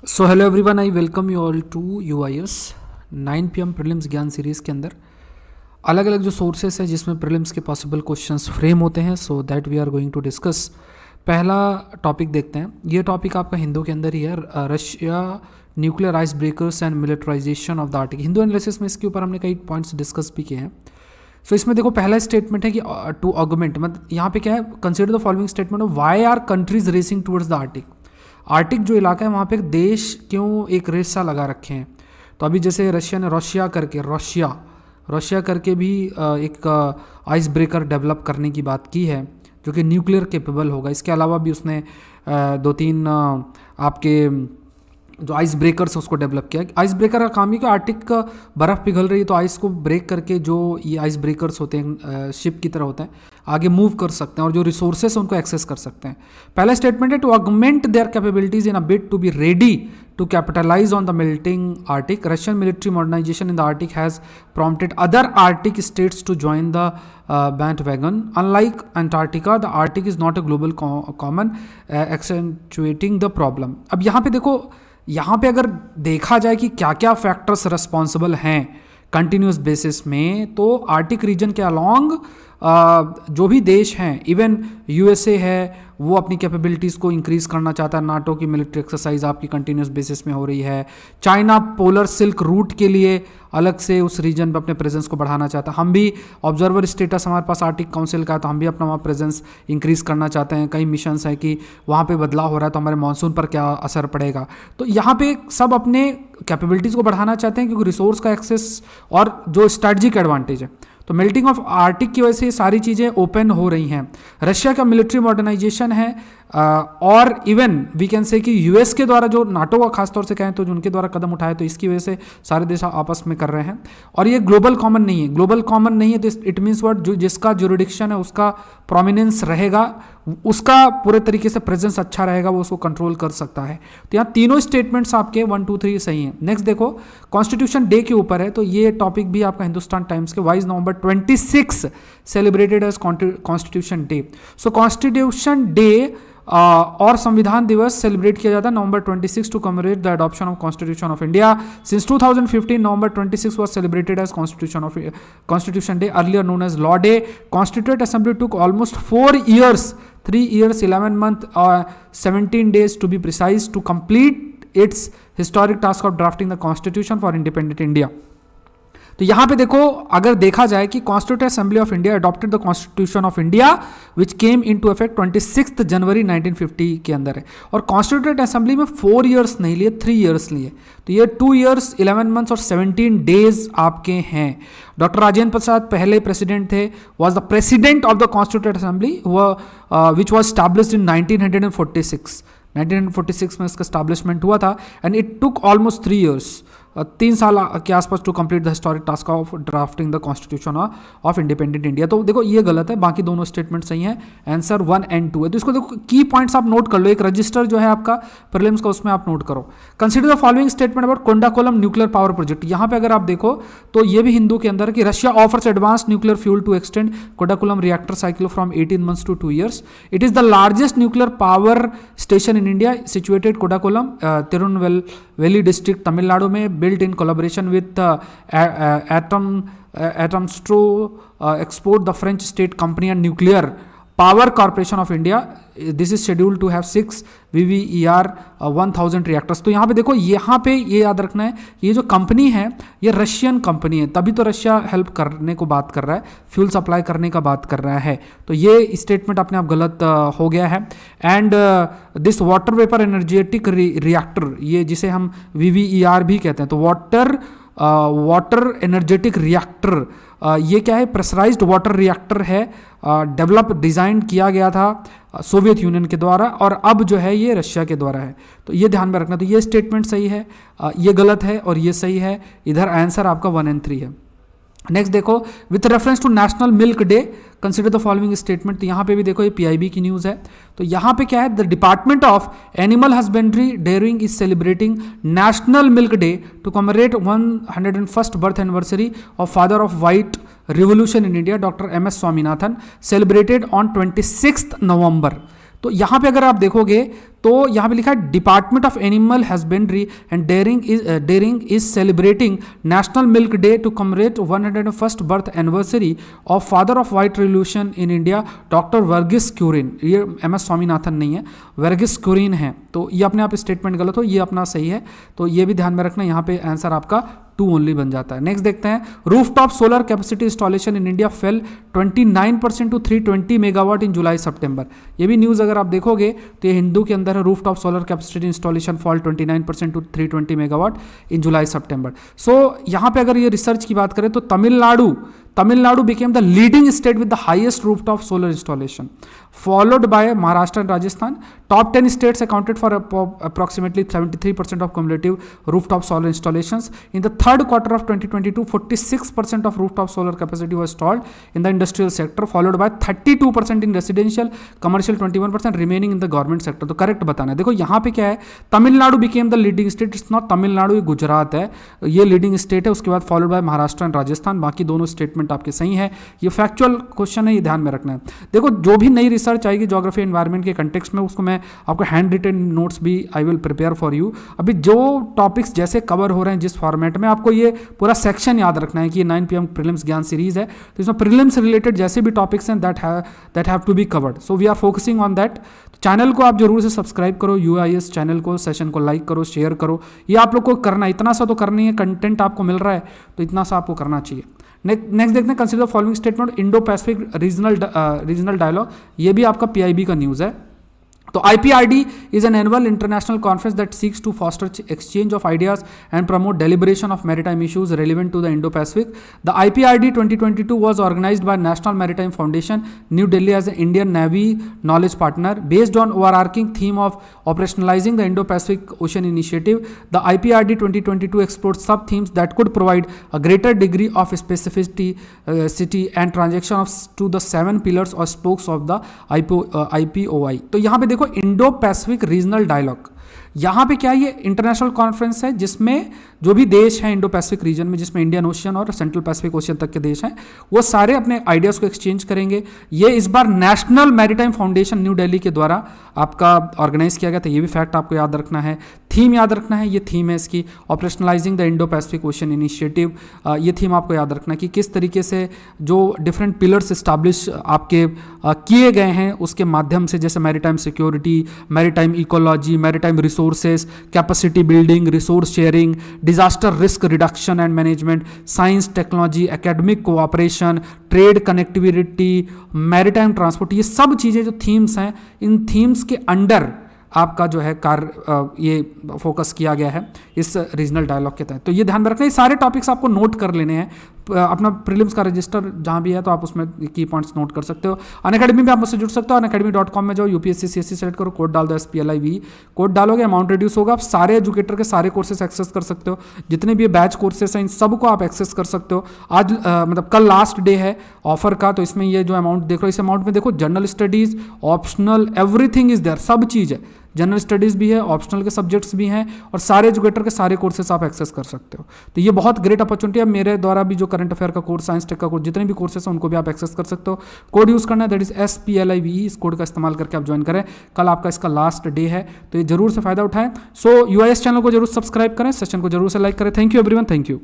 So hello everyone, I welcome you all to UIS 9 PM prelims ज्ञान series के अंदर अलग अलग जो सोर्सेस है जिसमें प्रीलिम्स के पॉसिबल क्वेश्चंस फ्रेम होते हैं, so that we are going to discuss. पहला टॉपिक देखते हैं। ये टॉपिक आपका हिंदू के अंदर ही है, Russia nuclear ice breakers and militarisation of the Arctic. Hindu analysis में इसके ऊपर हमने कई पॉइंट्स डिस्कस भी किए हैं। सो इसमें देखो, पहला स्टेटमेंट है कि टू ऑगमेंट, मतलब यहाँ पे क्या है, consider the following statement of why are countries racing towards the Arctic. Arctic जो इलाका है वहाँ पे देश क्यों एक रेस सा लगा रखे हैं। तो अभी जैसे रशिया ने रशिया करके भी एक आइस ब्रेकर डेवलप करने की बात की है जो कि न्यूक्लियर केपेबल होगा। इसके अलावा भी उसने दो तीन आपके जो आइस ब्रेकर्स उसको डेवलप किया। आइस ब्रेकर का काम ही कि आर्टिक का बर्फ़ पिघल रही है तो आइस को ब्रेक करके जो ये आइस ब्रेकर्स होते हैं शिप की तरह होते हैं, आगे मूव कर सकते हैं और जो रिसोर्सेस उनको एक्सेस कर सकते हैं। पहला स्टेटमेंट है to augment their capabilities in a bid to be ready to capitalise on the melting Arctic. Russian military modernisation in the Arctic has prompted other Arctic states to join the bandwagon. Unlike Antarctica, the Arctic is not a global common, accentuating the problem. अब यहाँ पे देखो, यहाँ पे अगर देखा जाए कि क्या क्या फैक्टर्स रिस्पॉन्सिबल हैं कंटिन्यूस बेसिस में, तो आर्टिक रीजन के अलॉन्ग जो भी देश हैं, इवन USA है, वो अपनी कैपेबिलिटीज़ को इंक्रीज़ करना चाहता है। नाटो की मिलिट्री एक्सरसाइज आपकी कंटिन्यूस बेसिस में हो रही है। चाइना पोलर सिल्क रूट के लिए अलग से उस रीजन पर अपने प्रेजेंस को बढ़ाना चाहता है। हम भी ऑब्जर्वर स्टेटस हमारे पास आर्टिक काउंसिल का है, तो हम भी अपना वहाँ प्रेजेंस इंक्रीज़ करना चाहते हैं। कई मिशंस हैं कि वहाँ पे बदलाव हो रहा है तो हमारे मानसून पर क्या असर पड़ेगा। तो यहाँ पे सब अपने कैपेबिलिटीज़ को बढ़ाना चाहते हैं क्योंकि रिसोर्स का एक्सेस और जो स्ट्रेटजिक एडवांटेज है। तो मेल्टिंग ऑफ आर्टिक की वजह से ये सारी चीज़ें ओपन हो रही हैं। रशिया का मिलिट्री मॉडर्नाइजेशन है और इवन वी कैन से कि US के द्वारा, जो नाटो का खासतौर से कहें तो जो उनके द्वारा कदम उठाए, तो इसकी वजह से सारे देश आपस में कर रहे हैं। और ये ग्लोबल कॉमन नहीं है, तो इट मीन्स व्हाट, जो जिसका जुरिडिक्शन है उसका प्रोमिनेंस रहेगा, उसका पूरे तरीके से प्रेजेंस अच्छा रहेगा, वो उसको कंट्रोल कर सकता है। तो यहाँ तीनों स्टेटमेंट्स आपके 1, 2, 3 सही हैं। नेक्स्ट देखो, कॉन्स्टिट्यूशन डे के ऊपर है, तो ये टॉपिक भी आपका हिंदुस्तान टाइम्स के 22 November 26 celebrated as constitution day. So constitution day और संविधान दिवस सेलिब्रेट किया जाता है November 26 to commemorate the adoption of constitution of India. Since 2015 November 26 was celebrated as Constitution Day, earlier known as Law Day. Constituent Assembly took almost 4 years, 3 years, 11 months, 17 days to be precise, to complete its historic task of drafting the Constitution for independent India. तो यहाँ पे देखो, अगर देखा जाए कि constituent assembly of India adopted the constitution of India which came into effect 26 जनवरी 1950 के अंदर है। और कॉन्स्टिट्यूएंट असेंबली में 4 इयर्स नहीं लिए, 3 इयर्स लिए। तो ये 2 इयर्स 11 मंथ्स और 17 डेज आपके हैं। डॉक्टर राजेंद्र प्रसाद पहले प्रेसिडेंट थे, was the president of the constituent assembly which was established in 1946 में इसका स्टैब्लिशमेंट हुआ था। And it took almost 3 years, 3 साल के आसपास to complete the historic task of drafting the constitution of independent India. तो देखो ये गलत है, बाकी दोनों स्टेटमेंट सही हैं। आंसर 1 और 2 है। तो इसको देखो, की पॉइंट्स आप नोट कर लो, एक रजिस्टर जो है आपका प्रीलिम्स का, उसमें आप नोट करो। Consider the following statement about Kudankulam nuclear power project. यहाँ पे अगर आप देखो तो ये भी हिंदू के अंदर कि Russia offers advance nuclear fuel to extend Kudankulam reactor cycle from 18 months to 2 years. It is the largest nuclear power station in India, situated Kudankulam, Tirunelveli district, Tamil Nadu में, built in collaboration with Atomstro, export the French state company and nuclear power corporation of India. This is scheduled to have 6 VVER 1000 reactors. तो यहाँ पे देखो, यहाँ पे ये याद रखना है, ये जो कंपनी है ये रशियन कंपनी है, तभी तो रशिया हेल्प करने को बात कर रहा है, फ्यूल सप्लाई करने का बात कर रहा है। तो ये स्टेटमेंट अपने आप गलत हो गया है। And this water vapour energetic reactor, ये जिसे हम VVER भी कहते हैं, तो वाटर एनर्जेटिक रिएक्टर, ये क्या है, प्रेशराइज्ड वाटर रिएक्टर है, डेवलप डिज़ाइन किया गया था सोवियत यूनियन के द्वारा और अब जो है ये रशिया के द्वारा है। तो ये ध्यान में रखना। तो ये स्टेटमेंट सही है, ये गलत है और ये सही है। इधर आंसर आपका 1 और 3 है। नेक्स्ट देखो, with reference to national milk day consider the following statement. तो यहाँ पे भी देखो, ये PIB की न्यूज़ है। तो यहाँ पे क्या है, the department of animal husbandry dairying is celebrating national milk day to commemorate 101st birth anniversary of father of white revolution in India, doctor MS Swaminathan, celebrated on 26 November. तो यहाँ पे अगर आप देखोगे तो यहाँ पे लिखा है department of animal husbandry and dairying is celebrating national milk day to commemorate 101st birth anniversary of father of white revolution in India doctor Verghese Kurien. ये MS स्वामीनाथन नहीं है, वर्गीस क्यूरिन है। तो ये अपने आप स्टेटमेंट गलत हो, ये अपना सही है, तो ये भी ध्यान में रखना। यहाँ पे आंसर आपका 2 ओनली बन जाता है। नेक्स्ट देखते हैं, rooftop solar capacity installation in India fell 29% to 320 megawatt in जुलाई सितंबर। ये भी न्यूज़ अगर आप देखोगे तो ये हिंदू के अंदर है, rooftop solar capacity installation fall 29% to 320 megawatt in जुलाई सितंबर। सो यहाँ पे अगर ये रिसर्च की बात करें तो Tamil Nadu became the leading state with the highest rooftop solar installation, followed by Maharashtra and Rajasthan. Top 10 states accounted for approximately 73% of cumulative rooftop solar installations. In the third quarter of 2022, 46% of rooftop solar capacity was installed in the industrial sector, followed by 32% in residential, commercial 21%, remaining in the government sector. तो correct बताना है। देखो यहाँ पे क्या है, Tamil Nadu became the leading state, it's not Tamil Nadu, ये गुजरात है, ये लीडिंग स्टेट है। उसके बाद followed by Maharashtra and Rajasthan, बाकी दोनों स्टेटमेंट आपके सही है। ये फैक्चुअल क्वेश्चन है, ये ध्यान में रखना है। देखो जो भी नई रिसर्च आएगी ज्योग्राफी एनवायरनमेंट के कंटेक्स्ट में, उसको मैं आपको हैंड रिटन नोट्स भी I will prepare for you. अभी जो टॉपिक्स जैसे कवर हो रहे हैं जिस फॉर्मेट में, आपको ये पूरा सेक्शन याद रखना है कि ये 9 PM प्रीलिम्स ज्ञान सीरीज है, तो इसमें प्रीलिम्स रिलेटेड जैसे भी टॉपिक्स हैं that have to be covered, so we are focusing on that. Channel को आप जरूर से सब्सक्राइब करो, UIS चैनल को, सेशन को लाइक करो, शेयर करो, ये आप लोग को करना, इतना सा तो करनी है, कंटेंट आपको मिल रहा है तो इतना सा आपको करना चाहिए। नेक्स्ट देखते हैं, consider following statement Indo Pacific regional dialogue, ये भी आपका PIB का न्यूज़ है। तो IPRD is an annual international conference that seeks to foster exchange of ideas and promote deliberation of maritime issues relevant to the Indo-Pacific. The IPRD 2022 was organized by National Maritime Foundation, New Delhi, as an Indian Navy knowledge partner. Based on overarching theme of operationalizing the Indo-Pacific Ocean Initiative, the IPRD 2022 explored sub-themes that could provide a greater degree of specificity and transaction to the 7 pillars or spokes of the IPOI. तो यहाँ पे देखो Indo Pacific regional dialogue, यहाँ पे क्या है, ये international conference है जिसमें जो भी देश हैं इंडो पैसिफिक रीजन में, जिसमें इंडियन ओशियन और सेंट्रल पैसिफिक ओशियन तक के देश हैं, वो सारे अपने आइडियाज़ को एक्सचेंज करेंगे। ये इस बार national maritime foundation new Delhi के द्वारा आपका ऑर्गेनाइज किया गया था, ये भी फैक्ट आपको याद रखना है। थीम याद रखना है, ये थीम है इसकी, operationalising the Indo Pacific Ocean Initiative. ये थीम आपको याद रखना है कि किस तरीके से जो डिफरेंट पिलर्स इस्टाब्लिश आपके किए गए हैं उसके माध्यम से, जैसे maritime security, maritime ecology, maritime resources, capacity building, resource sharing, disaster risk reduction and management, science technology, academic cooperation, trade connectivity, maritime transport, ये सब चीज़ें जो थीम्स हैं, इन थीम्स के अंडर आपका जो है कार्य ये फोकस किया गया है इस रीजनल डायलॉग के तहत। तो ये ध्यान में रखना, ये सारे टॉपिक्स आपको नोट कर लेने हैं। अपना प्रीलिम्स का रजिस्टर जहाँ भी है तो आप उसमें की पॉइंट्स नोट कर सकते हो। अनअकैडमी में आप मुझसे जुड़ सकते हो, अनअकैडमी.com में जाओ, UPSC CSC सेलेक्ट करो, कोड डाल दो SPLIV, कोड डालोगे अमाउंट रिड्यूस होगा, आप सारे एजुकेटर के सारे कोर्सेस एक्सेस कर सकते हो, जितने भी बैच कोर्सेस हैं इन सबको आप एक्सेस कर सकते हो। आज मतलब कल लास्ट डे है ऑफर का, तो इसमें ये जो अमाउंट देख रहे हो, इस अमाउंट में देखो general studies, optional, everything is there, सब चीज़ है, जनरल स्टडीज़ भी है, ऑप्शनल के सब्जेक्ट्स भी हैं, और सारे एजुकेटर के सारे कोर्सेस आप एक्सेस कर सकते हो। तो ये बहुत ग्रेट अपॉर्चुनिटी है। मेरे द्वारा भी जो करंट अफेयर का कोर्स, साइंस टेक का कोर्स, जितने भी कोर्सेस हैं उनको भी आप एक्सेस कर सकते हो। कोड यूज़ करना है, दैट इज SPLIVE, इस कोड का इस्तेमाल करके आप ज्वाइन करें। कल आपका इसका लास्ट डे है, तो ये जरूर से फायदा उठाएं। सो UIS चैनल को जरूर सब्सक्राइब करें, सेशन को जरूर से लाइक करें। Thank you everyone, thank you.